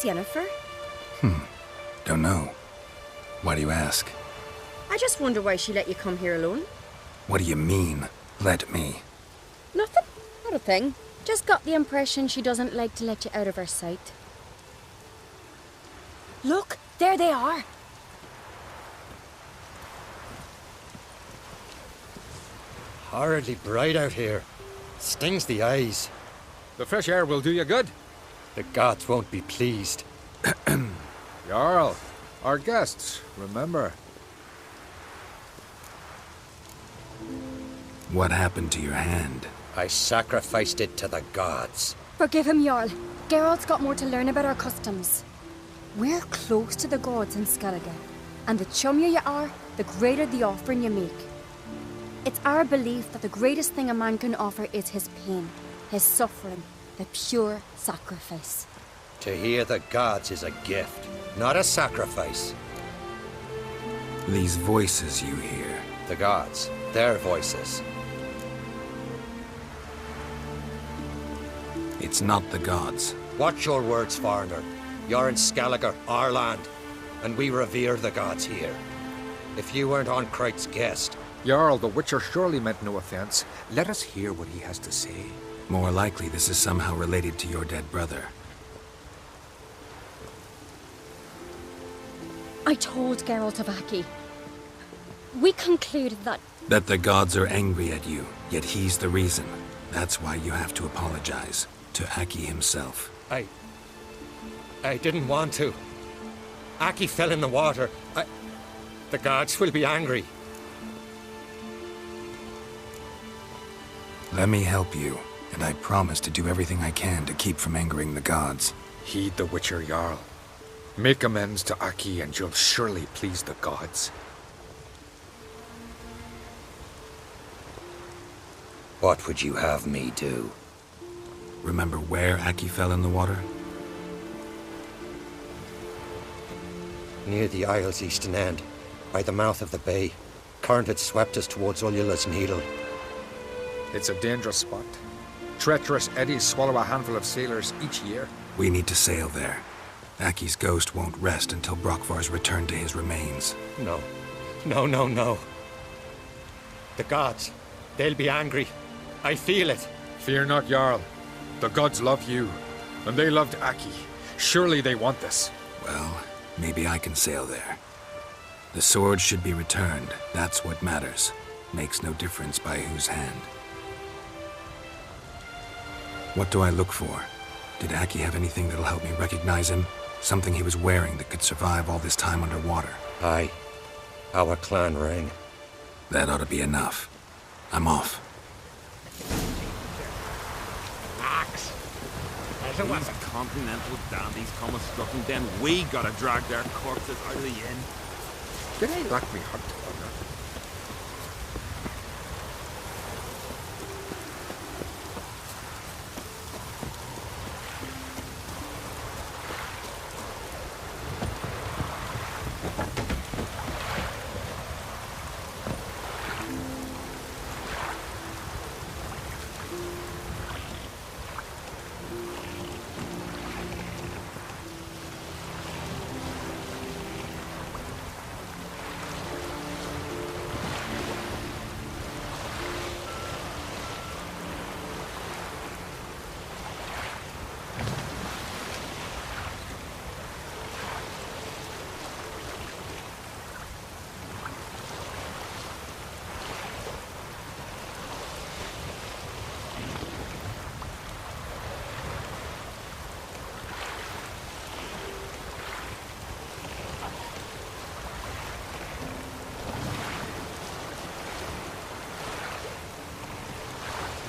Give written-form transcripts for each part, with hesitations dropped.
Yennefer? Don't know. Why do you ask? I just wonder why she let you come here alone. What do you mean, let me? Nothing. Not a thing. Just got the impression she doesn't like to let you out of her sight. Look, there they are. Horridly bright out here. Stings the eyes. The fresh air will do you good. The gods won't be pleased. Jarl, our guests, remember. What happened to your hand? I sacrificed it to the gods. Forgive him, Jarl. Geralt's got more to learn about our customs. We're close to the gods in Skellige, and the chummier you are, the greater the offering you make. It's our belief that the greatest thing a man can offer is his pain, his suffering, the pure sacrifice. To hear the gods is a gift, not a sacrifice. These voices you hear. The gods, their voices. It's not the gods. Watch your words, foreigner. You're in Skellige, our land, and we revere the gods here. If you weren't on Kright's guest... Jarl, the Witcher surely meant no offense. Let us hear what he has to say. More likely this is somehow related to your dead brother. I told Geralt of Aki. We concluded that... That the gods are angry at you, yet he's the reason. That's why you have to apologize. To Aki himself. I didn't want to. Aki fell in the water. The gods will be angry. Let me help you, and I promise to do everything I can to keep from angering the gods. Heed the Witcher, Jarl. Make amends to Aki and you'll surely please the gods. What would you have me do? Remember where Aki fell in the water? Near the Isle's eastern end, by the mouth of the bay. Current had swept us towards Ullula's Needle. It's a dangerous spot. Treacherous eddies swallow a handful of sailors each year. We need to sail there. Aki's ghost won't rest until Brokvar's returned to his remains. No. No. The gods, they'll be angry. I feel it. Fear not, Jarl. The gods love you, and they loved Aki. Surely they want this. Well, maybe I can sail there. The sword should be returned. That's what matters. Makes no difference by whose hand. What do I look for? Did Aki have anything that'll help me recognize him? Something he was wearing that could survive all this time underwater? Aye. Our clan ring. That ought to be enough. I'm off. Axe. As the continental dandies come a-struck, and then we gotta drag their corpses out of the inn. Did I lack me heart to honor?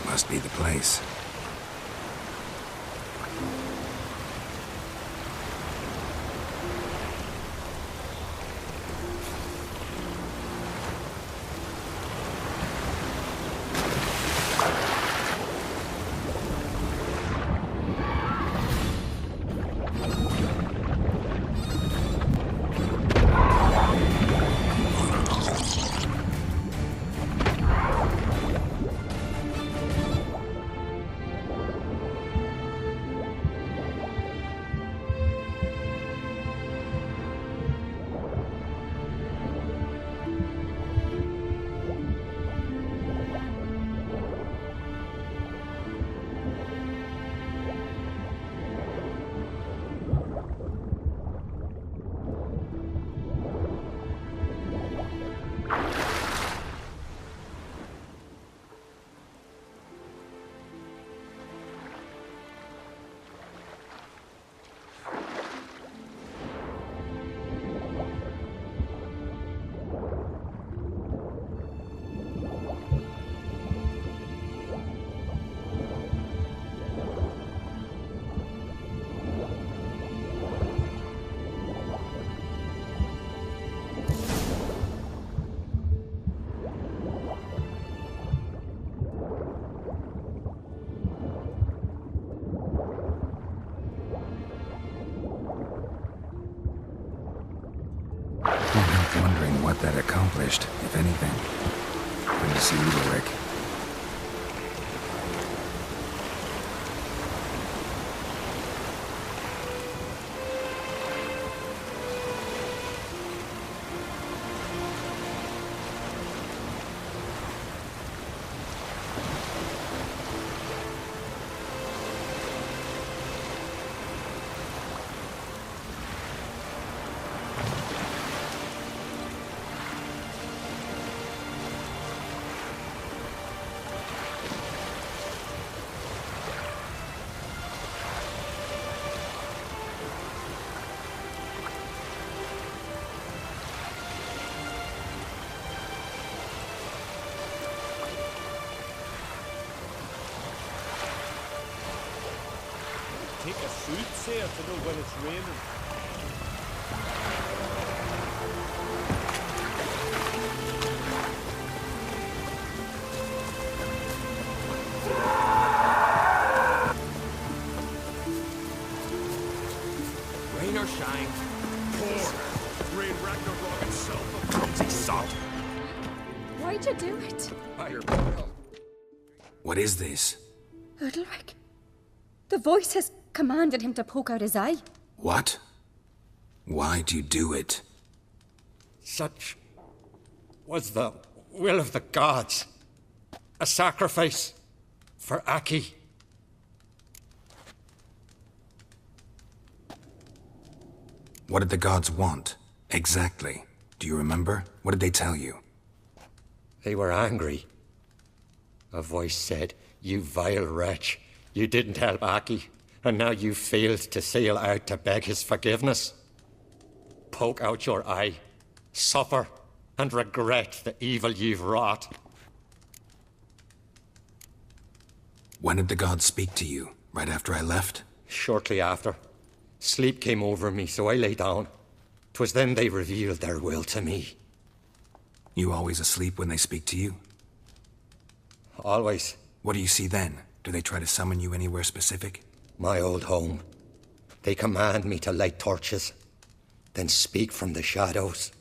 Must be the place. what that accomplished, if anything. Good to see you, Rick. Take a soothsayer to know when it's raining. Rain or shine, pour. Rain Ragnarok itself, a clumsy sot. Why'd you do it? Fireball. What is this? Udalric. The voice has commanded him to poke out his eye. What? Why'd you do it? Such was the will of the gods. A sacrifice for Aki. What did the gods want? Exactly. Do you remember? What did they tell you? They were angry. A voice said, "You vile wretch. You didn't help Aki, and now you failed to sail out to beg his forgiveness. Poke out your eye, suffer, and regret the evil you've wrought." When did the gods speak to you? Right after I left? Shortly after, sleep came over me, so I lay down. 'Twas then they revealed their will to me. You always asleep when they speak to you? Always. What do you see then? Do they try to summon you anywhere specific? My old home. They command me to light torches, then speak from the shadows.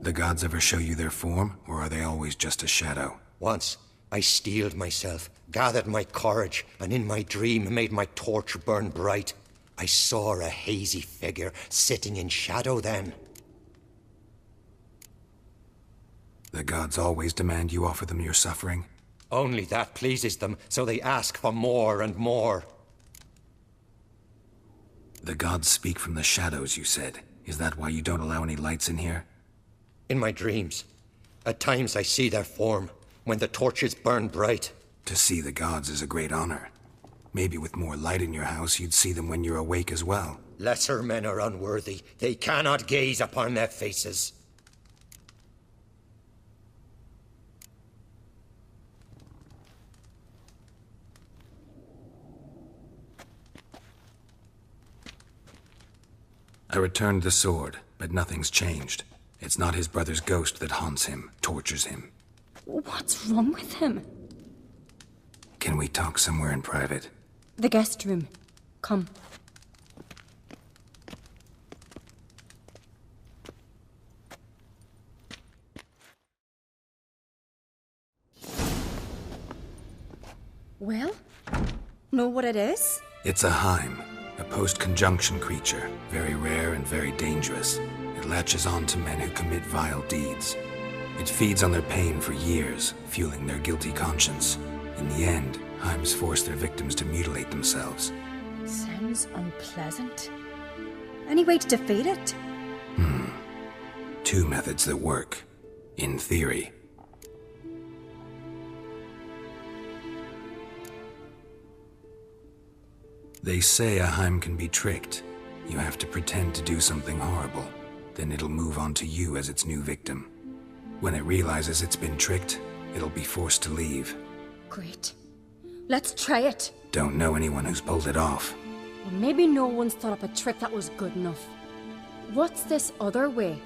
The gods ever show you their form, or are they always just a shadow? Once, I steeled myself, gathered my courage, and in my dream made my torch burn bright. I saw a hazy figure sitting in shadow then. The gods always demand you offer them your suffering? Only that pleases them, so they ask for more and more. The gods speak from the shadows, you said. Is that why you don't allow any lights in here? In my dreams, at times I see their form, when the torches burn bright. To see the gods is a great honor. Maybe with more light in your house, you'd see them when you're awake as well. Lesser men are unworthy. They cannot gaze upon their faces. I returned the sword, but nothing's changed. It's not his brother's ghost that haunts him, tortures him. What's wrong with him? Can we talk somewhere in private? The guest room. Come. Well, know what it is? It's a Heim, a post-conjunction creature, very rare and very dangerous. It latches on to men who commit vile deeds. It feeds on their pain for years, fueling their guilty conscience. In the end, Heims force their victims to mutilate themselves. Sounds unpleasant. Any way to defeat it? Two methods that work. In theory. They say a Heim can be tricked. You have to pretend to do something horrible. Then it'll move on to you as its new victim. When it realizes it's been tricked, it'll be forced to leave. Great. Let's try it. Don't know anyone who's pulled it off. Well, maybe no one's thought up a trick that was good enough. What's this other way?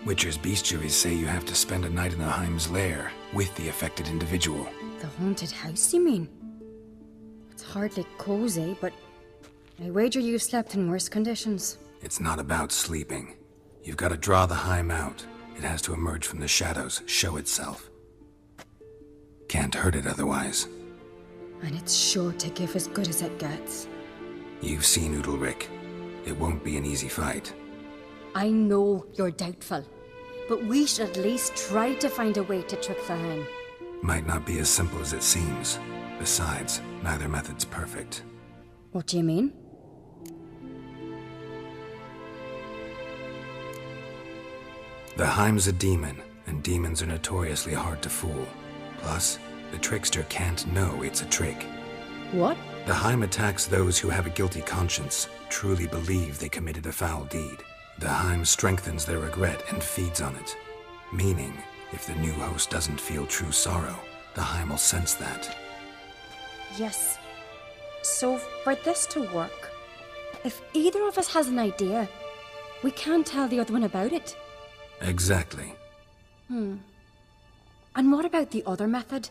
Witcher's bestiaries say you have to spend a night in the Heim's lair with the affected individual. The haunted house, you mean? It It's hardly cozy, but I wager you've slept in worse conditions. It's not about sleeping. You've got to draw the Heim out. It has to emerge from the shadows, show itself. Can't hurt it otherwise. And it's sure to give as good as it gets. You've seen Udalric. It won't be an easy fight. I know you're doubtful, but we should at least try to find a way to trick the Heim. Might not be as simple as it seems. Besides, neither method's perfect. What do you mean? The Heim's a demon, and demons are notoriously hard to fool. Plus, the trickster can't know it's a trick. What? The Heim attacks those who have a guilty conscience, truly believe they committed a foul deed. The Heim strengthens their regret and feeds on it. Meaning, if the new host doesn't feel true sorrow, the Heim will sense that. Yes. So, for this to work, if either of us has an idea, we can't tell the other one about it. Exactly. And what about the other method?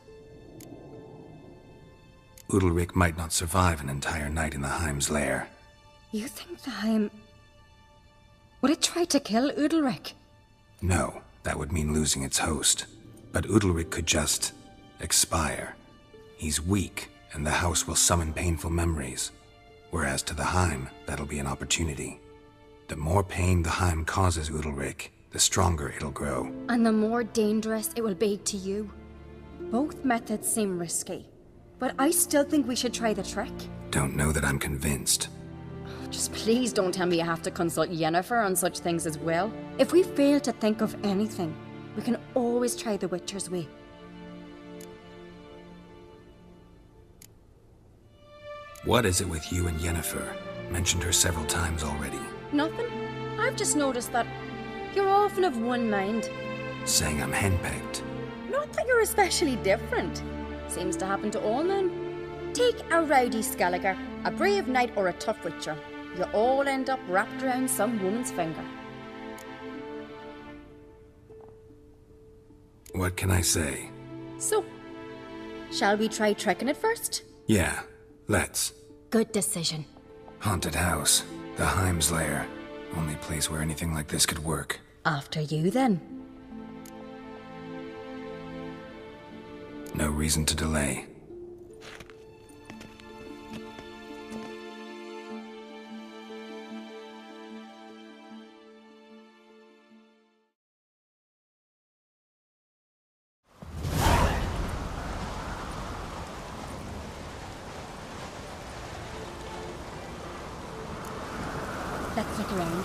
Udalric might not survive an entire night in the Heim's lair. You think the Heim... Would it try to kill Udalric? No, that would mean losing its host. But Udalric could just... expire. He's weak, and the house will summon painful memories. Whereas to the Heim, that'll be an opportunity. The more pain the Heim causes Udalric, the stronger it'll grow. And the more dangerous it will be to you. Both methods seem risky, but I still think we should try the trick. Don't know that I'm convinced. Just please don't tell me you have to consult Yennefer on such things as well. If we fail to think of anything, we can always try the Witcher's way. What is it with you and Yennefer? Mentioned her several times already. Nothing. I've just noticed that you're often of one mind. Saying I'm henpecked. Not that you're especially different. Seems to happen to all men. Take a rowdy Skelliger, a brave knight or a tough witcher. You all end up wrapped around some woman's finger. What can I say? So, shall we try tricking it first? Yeah, let's. Good decision. Haunted house. The Heim's lair. Only place where anything like this could work. After you, then. No reason to delay. Let's look around.